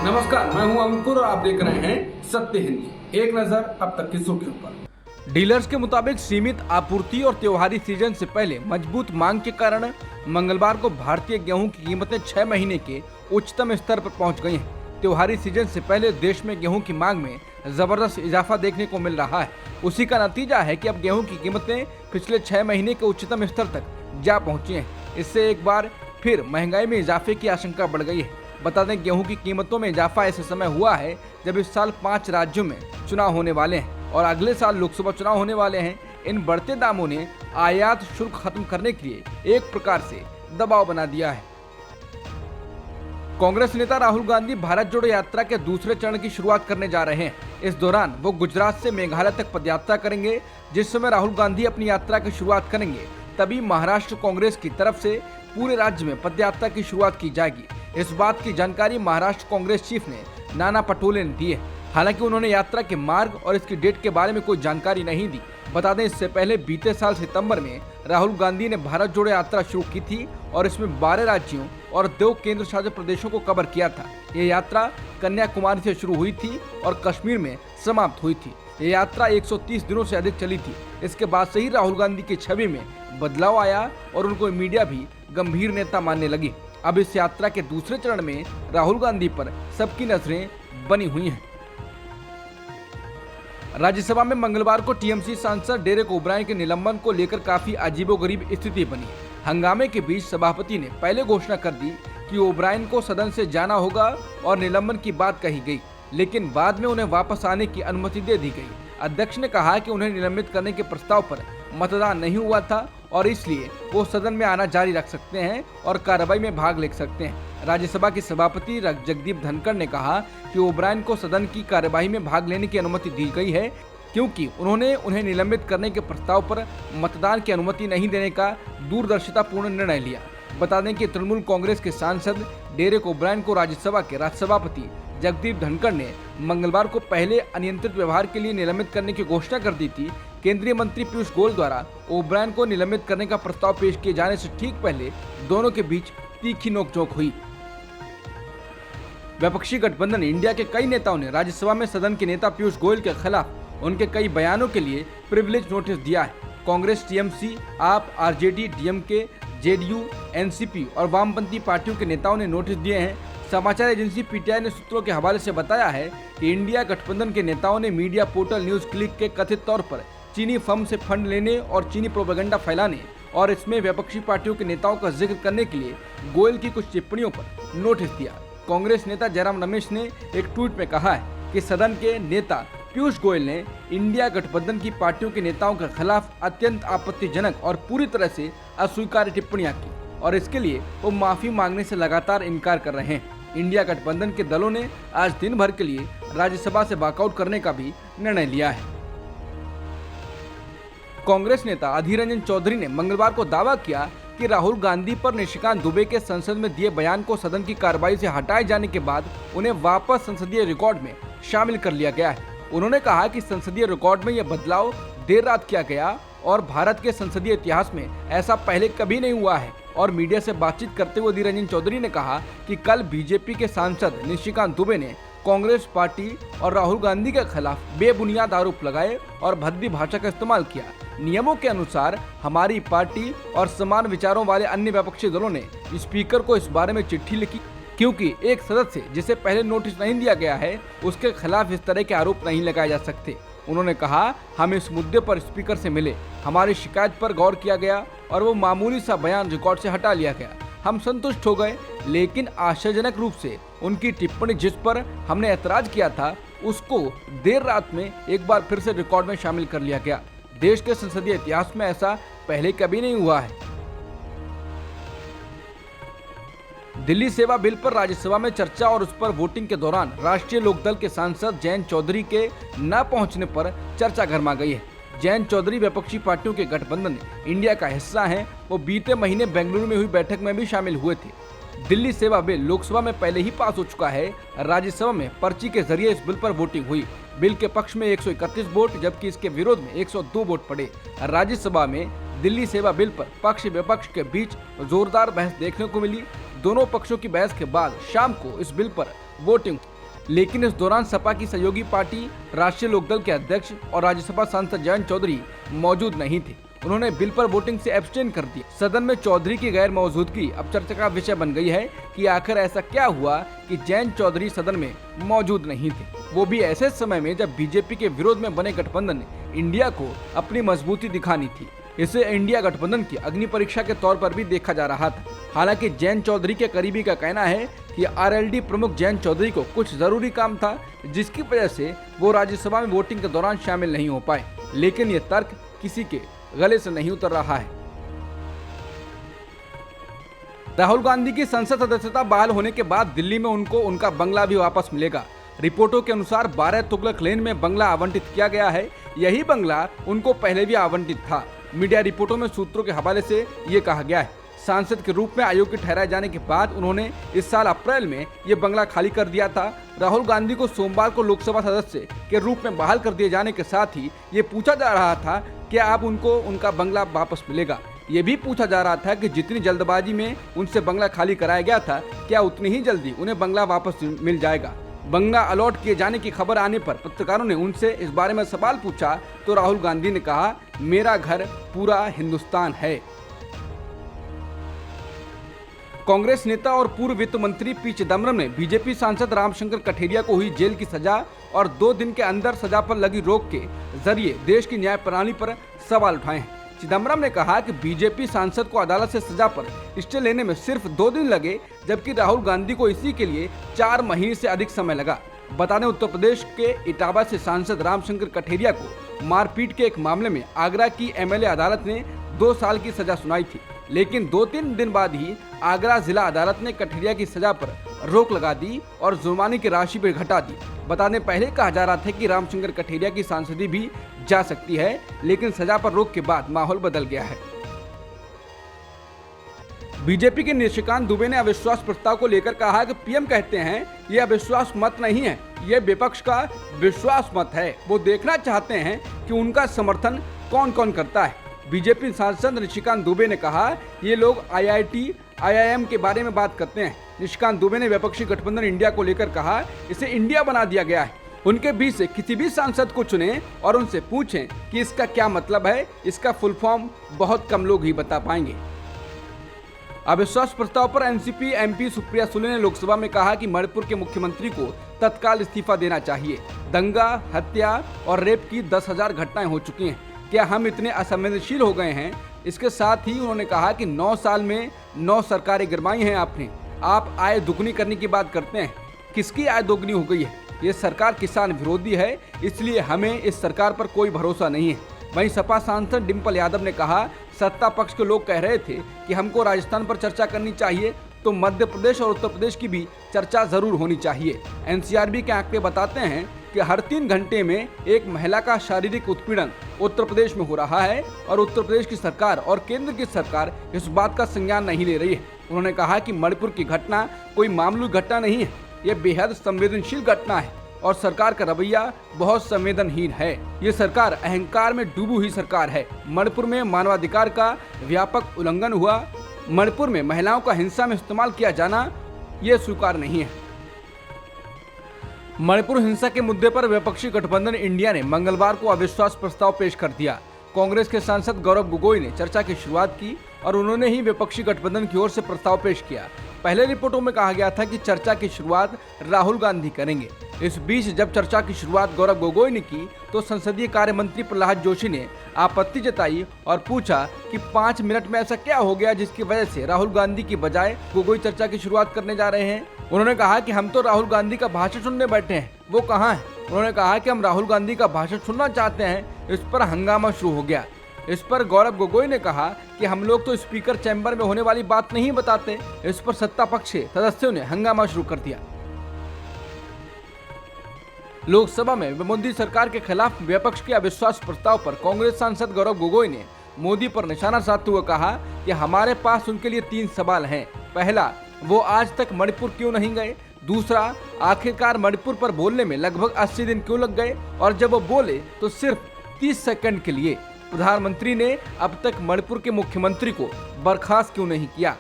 नमस्कार, मैं हूं अंकुर और आप देख रहे हैं सत्य हिंदी। एक नजर अब तक की सुर्खियों पर। डीलर्स के मुताबिक सीमित आपूर्ति और त्योहारी सीजन से पहले मजबूत मांग के कारण मंगलवार को भारतीय गेहूं की कीमतें 6 महीने के उच्चतम स्तर पर पहुंच गई हैं। त्योहारी सीजन से पहले देश में गेहूं की मांग में जबरदस्त इजाफा देखने को मिल रहा है। उसी का नतीजा है कि अब गेहूं की कीमतें पिछले 6 महीने के उच्चतम स्तर तक जा पहुंची हैं। इससे एक बार फिर महंगाई में इजाफे की आशंका बढ़ गई है। बता दें, गेहूं की कीमतों में इजाफा ऐसे समय हुआ है जब इस साल 5 राज्यों में चुनाव होने वाले हैं और अगले साल लोकसभा चुनाव होने वाले हैं। इन बढ़ते दामों ने आयात शुल्क खत्म करने के लिए एक प्रकार से दबाव बना दिया है। कांग्रेस नेता राहुल गांधी भारत जोड़ो यात्रा के दूसरे चरण की शुरुआत करने जा रहे हैं। इस दौरान वो गुजरात से मेघालय तक पदयात्रा करेंगे। जिस समय राहुल गांधी अपनी यात्रा की शुरुआत करेंगे, तभी महाराष्ट्र कांग्रेस की तरफ से पूरे राज्य में पदयात्रा की शुरुआत की जाएगी। इस बात की जानकारी महाराष्ट्र कांग्रेस चीफ ने नाना पटोले ने दी है। हालांकि उन्होंने यात्रा के मार्ग और इसकी डेट के बारे में कोई जानकारी नहीं दी। बता दें, इससे पहले बीते साल सितंबर में राहुल गांधी ने भारत जोड़ो यात्रा शुरू की थी और इसमें 12 राज्यों और 2 केंद्र शासित प्रदेशों को कवर किया था। ये यात्रा कन्याकुमारी से शुरू हुई थी और कश्मीर में समाप्त हुई थी। ये यात्रा 130 दिनों से अधिक चली थी। इसके बाद से ही राहुल गांधी की छवि में बदलाव आया और उनको मीडिया भी गंभीर नेता मानने लगी। अब इस यात्रा के दूसरे चरण में राहुल गांधी पर सबकी नजरें बनी हुई हैं। राज्यसभा में मंगलवार को टीएमसी सांसद डेरेक ओब्रायन के निलंबन को लेकर काफी अजीबोगरीब स्थिति बनी। हंगामे के बीच सभापति ने पहले घोषणा कर दी कि ओब्रायन को सदन से जाना होगा और निलंबन की बात कही गई, लेकिन बाद में उन्हें वापस आने की अनुमति दे दी गई। अध्यक्ष ने कहा कि उन्हें निलंबित करने के प्रस्ताव पर मतदान नहीं हुआ था और इसलिए वो सदन में आना जारी रख सकते हैं और कार्रवाई में भाग ले सकते हैं। राज्यसभा के सभापति जगदीप धनखड़ ने कहा कि ओब्रायन को सदन की कार्यवाही में भाग लेने की अनुमति दी गई है क्योंकि उन्होंने उन्हें निलंबित करने के प्रस्ताव पर मतदान की अनुमति नहीं देने का दूरदर्शितापूर्ण निर्णय लिया। बता दें कि तृणमूल कांग्रेस के सांसद डेरेक ओब्रायन को राज्यसभा के राज्यसभापति जगदीप धनखड़ ने मंगलवार को पहले अनियंत्रित व्यवहार के लिए निलंबित करने की घोषणा कर दी थी। केंद्रीय मंत्री पीयूष गोयल द्वारा ओब्रायन को निलंबित करने का प्रस्ताव पेश किए जाने से ठीक पहले दोनों के बीच तीखी नोकझोंक हुई। विपक्षी गठबंधन इंडिया के कई नेताओं ने राज्यसभा में सदन के नेता पीयूष गोयल के खिलाफ उनके कई बयानों के लिए प्रिविलेज नोटिस दिया है। कांग्रेस, टीएमसी, आप, आरजेडी, डीएमके, जेडीयू, एनसीपी और वामपंथी पार्टियों के नेताओं ने नोटिस दिए हैं। समाचार एजेंसी पीटीआई ने सूत्रों के हवाले से बताया है कि इंडिया गठबंधन के नेताओं ने मीडिया पोर्टल न्यूज क्लिक के कथित तौर पर चीनी फर्म से फंड लेने और चीनी प्रोपेगेंडा फैलाने और इसमें विपक्षी पार्टियों के नेताओं का जिक्र करने के लिए गोयल की कुछ टिप्पणियों पर नोटिस दिया। कांग्रेस नेता जयराम रमेश ने एक ट्वीट में कहा है कि सदन के नेता पीयूष गोयल ने इंडिया गठबंधन की पार्टियों के नेताओं के खिलाफ अत्यंत आपत्तिजनक और पूरी तरह से अस्वीकार्य टिप्पणियां की और इसके लिए वो माफी मांगने से लगातार इनकार कर रहे हैं। इंडिया गठबंधन के दलों ने आज दिन भर के लिए राज्यसभा से वॉकआउट करने का भी निर्णय लिया है। कांग्रेस नेता अधीर रंजन चौधरी ने मंगलवार को दावा किया कि राहुल गांधी पर निशिकांत दुबे के संसद में दिए बयान को सदन की कार्रवाई से हटाए जाने के बाद उन्हें वापस संसदीय रिकॉर्ड में शामिल कर लिया गया है। उन्होंने कहा कि संसदीय रिकॉर्ड में यह बदलाव देर रात किया गया और भारत के संसदीय इतिहास में ऐसा पहले कभी नहीं हुआ है। और मीडिया से बातचीत करते हुए अधीर रंजन चौधरी ने कहा कि कल बीजेपी के सांसद निशिकांत दुबे ने कांग्रेस पार्टी और राहुल गांधी के खिलाफ बेबुनियाद आरोप लगाए और भद्दी भाषा का इस्तेमाल किया। नियमों के अनुसार हमारी पार्टी और समान विचारों वाले अन्य विपक्षी दलों ने स्पीकर को इस बारे में चिट्ठी लिखी क्योंकि एक सदस्य जिसे पहले नोटिस नहीं दिया गया है उसके खिलाफ इस तरह के आरोप नहीं लगाए जा सकते। उन्होंने कहा, हम इस मुद्दे पर स्पीकर से मिले, हमारी शिकायत पर गौर किया गया और वो मामूली सा बयान रिकॉर्ड से हटा लिया गया। हम संतुष्ट हो गए, लेकिन आश्चर्यजनक रूप से उनकी टिप्पणी जिस पर हमने ऐतराज किया था उसको देर रात में एक बार फिर से रिकॉर्ड में शामिल कर लिया गया। देश के संसदीय इतिहास में ऐसा पहले कभी नहीं हुआ है। दिल्ली सेवा बिल पर राज्यसभा में चर्चा और उस पर वोटिंग के दौरान राष्ट्रीय लोकदल के सांसद जयंत चौधरी के न पहुंचने पर चर्चा गरमा गई है। जयंत चौधरी विपक्षी पार्टियों के गठबंधन इंडिया का हिस्सा हैं। वो बीते महीने बेंगलुरु में हुई बैठक में भी शामिल हुए थे। दिल्ली सेवा बिल लोकसभा में पहले ही पास हो चुका है। राज्यसभा में पर्ची के जरिए इस बिल पर वोटिंग हुई। बिल के पक्ष में 131 वोट जबकि इसके विरोध में 102 वोट पड़े। राज्यसभा में दिल्ली सेवा बिल पर पक्ष विपक्ष के बीच जोरदार बहस देखने को मिली। दोनों पक्षों की बहस के बाद शाम को इस बिल पर वोटिंग लेकिन इस दौरान सपा की सहयोगी पार्टी राष्ट्रीय लोकदल के अध्यक्ष और राज्यसभा सांसद जयंत चौधरी मौजूद नहीं थे। उन्होंने बिल पर वोटिंग से एब्सटेन कर दिया। सदन में चौधरी की गैर मौजूदगी अब चर्चा का विषय बन गई है कि आखिर ऐसा क्या हुआ कि जयंत चौधरी सदन में मौजूद नहीं थे, वो भी ऐसे समय में जब बीजेपी के विरोध में बने गठबंधन इंडिया को अपनी मजबूती दिखानी थी। इसे इंडिया गठबंधन की अग्नि परीक्षा के तौर पर भी देखा जा रहा था। हालांकि जयंत चौधरी के करीबी का कहना है कि आरएलडी प्रमुख जयंत चौधरी को कुछ जरूरी काम था, जिसकी वजह से वो राज्यसभा में वोटिंग के दौरान शामिल नहीं हो पाए। लेकिन ये तर्क किसी के गले से नहीं उतर रहा है। राहुल गांधी की संसद सदस्यता बहाल होने के बाद दिल्ली में उनको उनका बंगला भी वापस मिलेगा। रिपोर्टों के अनुसार 12 तुगलक लेन में बंगला आवंटित किया गया है। यही बंगला उनको पहले भी आवंटित था। मीडिया रिपोर्टों में सूत्रों के हवाले से ये कहा गया है, सांसद के रूप में अयोग्य ठहराए जाने के बाद उन्होंने इस साल अप्रैल में ये बंगला खाली कर दिया था। राहुल गांधी को सोमवार को लोकसभा सदस्य के रूप में बहाल कर दिए जाने के साथ ही ये पूछा जा रहा था कि अब उनको उनका बंगला वापस मिलेगा। ये भी पूछा जा रहा था कि जितनी जल्दबाजी में उनसे बंगला खाली कराया गया था, क्या उतनी ही जल्दी उन्हें बंगला वापस मिल जाएगा। बंगला अलॉट किए जाने की खबर आने पर पत्रकारों ने उनसे इस बारे में सवाल पूछा तो राहुल गांधी ने कहा, मेरा घर पूरा हिंदुस्तान है। कांग्रेस नेता और पूर्व वित्त मंत्री पी चिदम्बरम ने बीजेपी सांसद रामशंकर कठेरिया को हुई जेल की सजा और 2 दिन के अंदर सजा पर लगी रोक के जरिए देश की न्याय प्रणाली पर सवाल उठाए हैं। चिदम्बरम ने कहा कि बीजेपी सांसद को अदालत से सजा पर स्टे लेने में सिर्फ 2 दिन लगे, जबकि राहुल गांधी को इसी के लिए 4 महीने से अधिक समय लगा। बता दें, उत्तर प्रदेश के इटावा से सांसद रामशंकर कठेरिया को मारपीट के एक मामले में आगरा की एमएलए अदालत ने 2 साल की सजा सुनाई थी, लेकिन 2-3 दिन बाद ही आगरा जिला अदालत ने कठेरिया की सजा पर रोक लगा दी और जुर्माने की राशि भी घटा दी। बता दें, पहले कहा जा रहा था कि रामशंकर कठेरिया की सांसदी भी जा सकती है, लेकिन सजा पर रोक के बाद माहौल बदल गया है। बीजेपी के निशिकांत दुबे ने अविश्वास प्रस्ताव को लेकर कहा कि पीएम कहते हैं ये अविश्वास मत नहीं है, ये विपक्ष का विश्वास मत है। वो देखना चाहते हैं कि उनका समर्थन कौन कौन करता है। बीजेपी सांसद निशिकांत दुबे ने कहा, ये लोग आईआईटी आईआईएम के बारे में बात करते हैं। निशिकांत दुबे ने विपक्षी गठबंधन इंडिया को लेकर कहा, इसे इंडिया बना दिया गया है। उनके बीच से किसी भी सांसद को चुनें और उनसे पूछें कि इसका क्या मतलब है। इसका फुल फॉर्म बहुत कम लोग ही बता पाएंगे। अविश्वास प्रस्ताव पर एनसीपी एमपी सुप्रिया सुले ने लोकसभा में कहा कि मणिपुर के मुख्यमंत्री को तत्काल इस्तीफा देना चाहिए। दंगा, हत्या और रेप की 10,000 घटनाएं हो चुकी हैं। क्या हम इतने असंवेदनशील हो गए हैं? इसके साथ ही उन्होंने कहा कि 9 साल में 9 सरकारें गिरवाई हैं आपने। आप आय दुगनी करने की बात करते हैं, किसकी आय दोगुनी हो गई है? ये सरकार किसान विरोधी है, इसलिए हमें इस सरकार पर कोई भरोसा नहीं है। वहीं सपा सांसद डिंपल यादव ने कहा, सत्ता पक्ष के लोग कह रहे थे कि हमको राजस्थान पर चर्चा करनी चाहिए, तो मध्य प्रदेश और उत्तर प्रदेश की भी चर्चा जरूर होनी चाहिए। एनसीआरबी के आंकड़े बताते हैं कि हर 3 घंटे में एक महिला का शारीरिक उत्पीड़न उत्तर प्रदेश में हो रहा है और उत्तर प्रदेश की सरकार और केंद्र की सरकार इस बात का संज्ञान नहीं ले रही है। उन्होंने कहा कि मणिपुर की घटना कोई मामूली घटना नहीं है, ये बेहद संवेदनशील घटना है और सरकार का रवैया बहुत संवेदनहीन है। ये सरकार अहंकार में डूबी हुई सरकार है। मणिपुर में मानवाधिकार का व्यापक उल्लंघन हुआ। मणिपुर में महिलाओं का हिंसा में इस्तेमाल किया जाना ये स्वीकार नहीं है। मणिपुर हिंसा के मुद्दे पर विपक्षी गठबंधन इंडिया ने मंगलवार को अविश्वास प्रस्ताव पेश कर दिया। कांग्रेस के सांसद गौरव गोगोई ने चर्चा की शुरुआत की और उन्होंने ही विपक्षी गठबंधन की ओर से प्रस्ताव पेश किया। पहले रिपोर्टों में कहा गया था कि चर्चा की शुरुआत राहुल गांधी करेंगे। इस बीच जब चर्चा की शुरुआत गौरव गोगोई ने की तो संसदीय कार्य मंत्री प्रहलाद जोशी ने आपत्ति जताई और पूछा कि 5 मिनट में ऐसा क्या हो गया जिसकी वजह से राहुल गांधी की बजाय गोगोई चर्चा की शुरुआत करने जा रहे हैं। उन्होंने कहा कि हम तो राहुल गांधी का भाषण सुनने बैठे हैं, वो कहाँ है? उन्होंने कहा कि हम राहुल गांधी का भाषण सुनना चाहते हैं। इस पर हंगामा शुरू हो गया। इस पर गौरव गोगोई ने कहा कि हम लोग तो स्पीकर चैम्बर में होने वाली बात नहीं बताते। इस पर सत्ता पक्ष के सदस्यों ने हंगामा शुरू कर दिया। लोकसभा में मोदी सरकार के खिलाफ विपक्ष के अविश्वास प्रस्ताव पर कांग्रेस सांसद गौरव गोगोई ने मोदी पर निशाना साधते हुए कहा कि हमारे पास उनके लिए 3 सवाल हैं। पहला, वो आज तक मणिपुर क्यों नहीं गए? दूसरा, आखिरकार मणिपुर पर बोलने में लगभग 80 दिन क्यों लग गए? और जब वो बोले तो सिर्फ 30 सेकंड के लिए। प्रधानमंत्री ने अब तक मणिपुर के मुख्यमंत्री को बर्खास्त क्यों नहीं किया?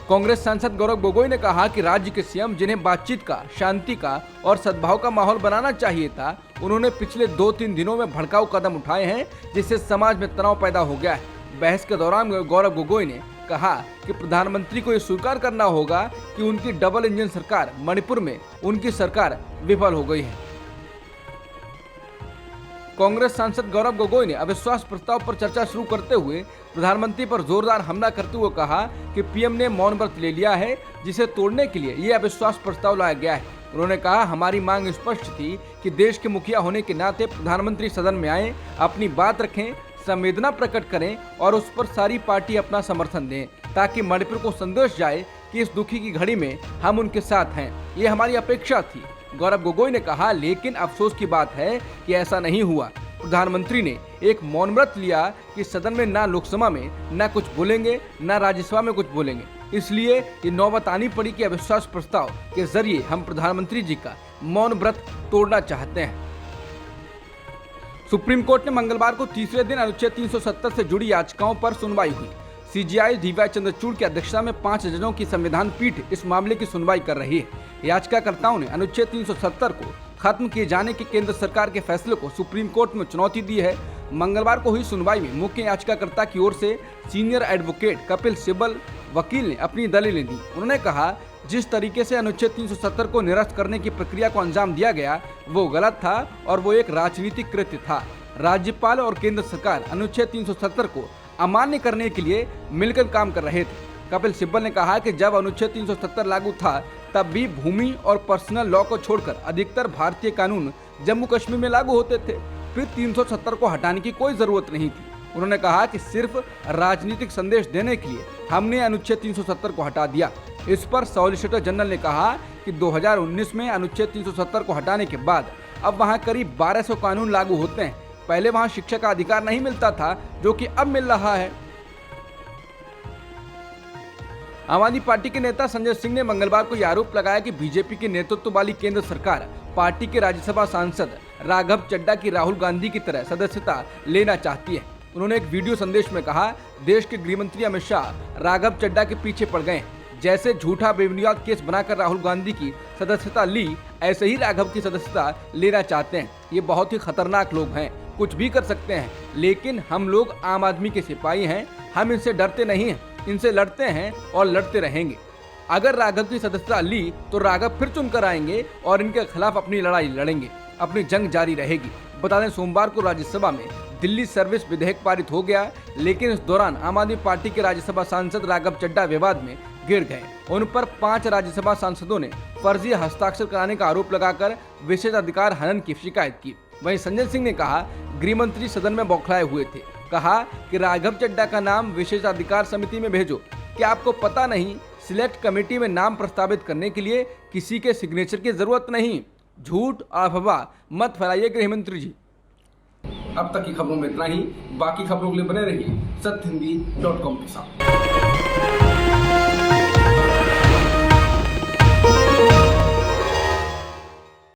कांग्रेस सांसद गौरव गोगोई ने कहा कि राज्य के सीएम जिन्हें बातचीत का, शांति का और सद्भाव का माहौल बनाना चाहिए था, उन्होंने पिछले 2-3 दिनों में भड़काऊ कदम उठाए हैं, जिससे समाज में तनाव पैदा हो गया है। बहस के दौरान गौरव गोगोई ने कहा कि प्रधानमंत्री को यह स्वीकार करना होगा कि उनकी डबल इंजन सरकार मणिपुर में उनकी सरकार विफल हो गई है। कांग्रेस सांसद गौरव गोगोई ने अविश्वास प्रस्ताव पर चर्चा शुरू करते हुए प्रधानमंत्री पर जोरदार हमला करते हुए कहा कि पीएम ने मौन व्रत ले लिया है, जिसे तोड़ने के लिए ये अविश्वास प्रस्ताव लाया गया है। उन्होंने कहा, हमारी मांग स्पष्ट थी कि देश के मुखिया होने के नाते प्रधानमंत्री सदन में आए, अपनी बात रखें, संवेदना प्रकट करें और उस पर सारी पार्टी अपना समर्थन दें, ताकि मणिपुर को संदेश जाए कि इस दुखी की घड़ी में हम उनके साथ हैं। ये हमारी अपेक्षा थी। गौरव गोगोई ने कहा, लेकिन अफसोस की बात है कि ऐसा नहीं हुआ। प्रधानमंत्री ने एक मौन व्रत लिया कि सदन में ना लोकसभा में ना कुछ बोलेंगे, ना राज्यसभा में कुछ बोलेंगे। इसलिए ये नौबत आनी पड़ी कि अविश्वास प्रस्ताव के जरिए हम प्रधानमंत्री जी का मौन व्रत तोड़ना चाहते हैं। सुप्रीम कोर्ट ने मंगलवार को तीसरे दिन अनुच्छेद 370 से जुड़ी याचिकाओं पर सुनवाई हुई। CJI D.Y.. चंद्रचूड़ की अध्यक्षता में 5 जजों की संविधान पीठ इस मामले की सुनवाई कर रही है। याचिकाकर्ताओं ने अनुच्छेद 370 को खत्म किए जाने के केंद्र सरकार के फैसले को सुप्रीम कोर्ट में चुनौती दी है। मंगलवार को हुई सुनवाई में मुख्य याचिकाकर्ता की ओर से सीनियर एडवोकेट कपिल सिब्बल वकील ने अपनी दलीलें दी। उन्होंने कहा, जिस तरीके से अनुच्छेद 370 को निरस्त करने की प्रक्रिया को अंजाम दिया गया वो गलत था और वो एक राजनीतिक कृत्य था। राज्यपाल और केंद्र सरकार अनुच्छेद 370 को अमान्य करने के लिए मिलकर काम कर रहे थे। कपिल सिब्बल ने कहा कि जब अनुच्छेद 370 लागू था तब भी भूमि और पर्सनल लॉ को छोड़कर अधिकतर भारतीय कानून जम्मू कश्मीर में लागू होते थे। फिर 370 को हटाने की कोई जरूरत नहीं थी। उन्होंने कहा कि सिर्फ राजनीतिक संदेश देने के लिए हमने अनुच्छेद 370 को हटा दिया। इस पर सॉलिसिटर जनरल ने कहा कि 2019 में अनुच्छेद 370 को हटाने के बाद अब वहां करीब 1200 कानून लागू होते हैं। पहले वहां शिक्षा का अधिकार नहीं मिलता था, जो कि अब मिल रहा है। आम आदमी पार्टी के नेता संजय सिंह ने मंगलवार को यह आरोप लगाया कि बीजेपी के नेतृत्व वाली केंद्र सरकार पार्टी के राज्यसभा सांसद राघव चड्ढा की राहुल गांधी की तरह सदस्यता लेना चाहती है। उन्होंने एक वीडियो संदेश में कहा, देश के गृह मंत्री अमित शाह राघव चड्ढा के पीछे पड़ गए। जैसे झूठा बेबुनियाद केस बनाकर राहुल गांधी की सदस्यता ली, ऐसे ही राघव की सदस्यता लेना चाहते हैं। ये बहुत ही खतरनाक लोग हैं, कुछ भी कर सकते हैं, लेकिन हम लोग आम आदमी के सिपाही हैं। हम इनसे डरते नहीं हैं, इनसे लड़ते हैं और लड़ते रहेंगे। अगर राघव की सदस्यता ली तो राघव फिर चुनकर आएंगे और इनके खिलाफ अपनी लड़ाई लड़ेंगे, अपनी जंग जारी रहेगी। बता दें, सोमवार को राज्यसभा में दिल्ली सर्विस विधेयक पारित हो गया, लेकिन इस दौरान आम आदमी पार्टी के राज्यसभा सांसद राघव चड्ढा विवाद में गिर गए। उन पर 5 राज्यसभा सांसदों ने फर्जी हस्ताक्षर कराने का आरोप लगाकर विशेषाधिकार हनन की शिकायत की। वहीं संजय सिंह ने कहा, गृह मंत्री सदन में बौखलाए हुए थे। कहा कि राघव चड्ढा का नाम विशेषाधिकार समिति में भेजो। क्या आपको पता नहीं, सिलेक्ट कमेटी में नाम प्रस्तावित करने के लिए किसी के सिग्नेचर की जरूरत नहीं। झूठ और अफवाह मत फैलाइए गृह मंत्री जी। अब तक की खबरों में इतना ही। बाकी खबरों के लिए बने रहिए सत्यहिंदी.com के साथ।